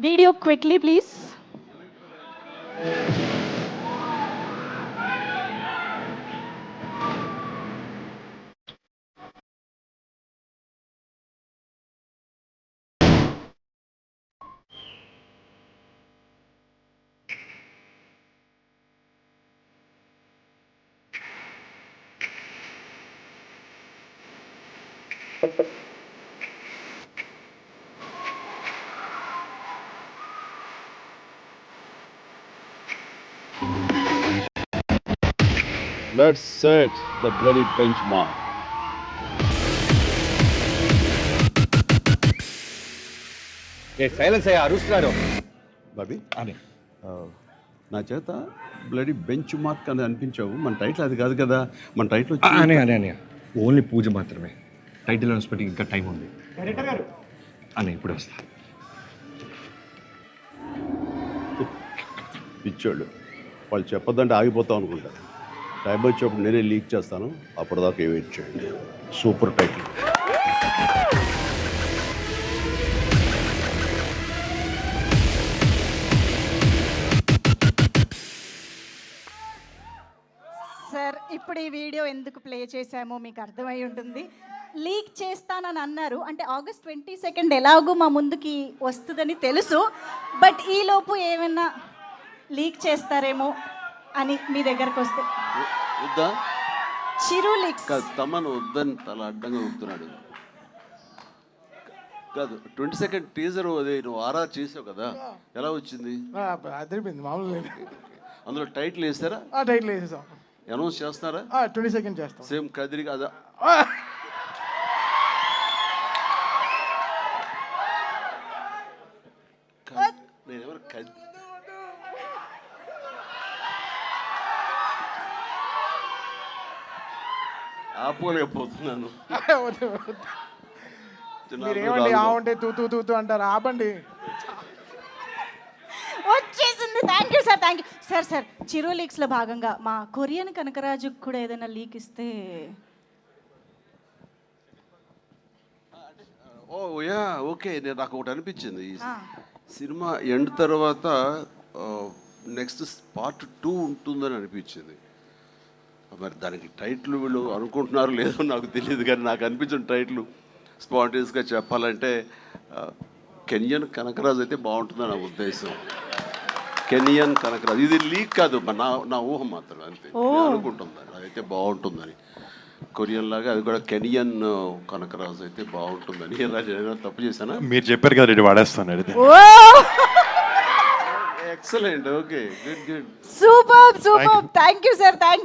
Video quickly, please. Let's set the bloody benchmark. Silence అయ్యా అరుస్తున్నారు బాబీ అని నా చేత బ్లడీ బెంచ్ మార్క్ అని అనిపించావు. మన టైటిల్ అది కాదు కదా. మన టైటిల్ అని అని అని ఓన్లీ పూజ మాత్రమే. టైటిల్ అనౌన్స్మెంట్కి ఇంకా టైం ఉంది డైరెక్టర్ గారు అని ఇప్పుడు వస్తా. ఇచ్చాడు. వాళ్ళు చెప్పొద్దంటే ఆగిపోతాం అనుకుంటా. టైం వచ్చేప్పుడు నేనే లీక్ చేస్తాను. అప్పటిదాకా వెయిట్ చేయండి. Super title. సార్ ఇప్పుడు ఈ వీడియో ఎందుకు ప్లే చేశామో మీకు అర్థమై ఉంటుంది. లీక్ చేస్తానని అన్నారు, అంటే August 22 ఎలాగో మా ముందుకి వస్తుందని తెలుసు. బట్ ఈలోపు ఏమైనా లీక్ చేస్తారేమో అని మీ దగ్గరకు వస్తే. వద్దా చిరు లీక్స్ కాదు, తమను వద్దని తల అడ్డంగా ఊపుతున్నాడు కాదు. 22 టీజర్ అదే నువ్వు ఆరా చేసావు కదా, ఎలా వచ్చింది? అదిరిపోయింది మామూలు. అందులో టైటిల్ వేస్తారా? టైటిల్ వేసేసాం. అనౌన్స్ చేస్తారా? 22 చేస్తాం. సేమ్ కదిరి కదా. నేనెవరు ఆపుకోలేకపోతున్నాను. మీరు ఏమండి ఆవుంటే తూ తూ అంటారు, ఆపండి. వచ్చేసింది. Thank you sir, thank you sir. Sir Chiru లీక్స్లో భాగంగా మా కొరియన్ కనకరాజుకు కూడా ఏదైనా లీక్ ఇస్తే. Oh yeah okay. నేను నాకు ఒకటి అనిపించింది, ఈ సినిమా ఎండ్ తర్వాత నెక్స్ట్ పార్ట్ 2 ఉంటుందని అనిపించింది. మరి దానికి టైటిల్ వీళ్ళు అనుకుంటున్నారో లేదో నాకు తెలియదు, కానీ నాకు అనిపించిన టైటిల్ స్పాంటేనియస్గా చెప్పాలంటే కెనియన్ కనకరాజు అయితే బాగుంటుందని నా ఉద్దేశం. కెనియన్ కనకరాజు, ఇది లీక్ కాదు, నా ఊహ మాత్రం అంతే. నేను అనుకుంటున్నాను అదైతే బాగుంటుందని. కొరియన్ లాగా అది కూడా కెనియన్ కనకరాజు అయితే బాగుంటుందని. ఏదైనా తప్పు చేశానా? మీరు చెప్పారు కదా, రెడీ వాడేస్తాను. Excellent. Okay, good good. Super super. Thank you sir, thank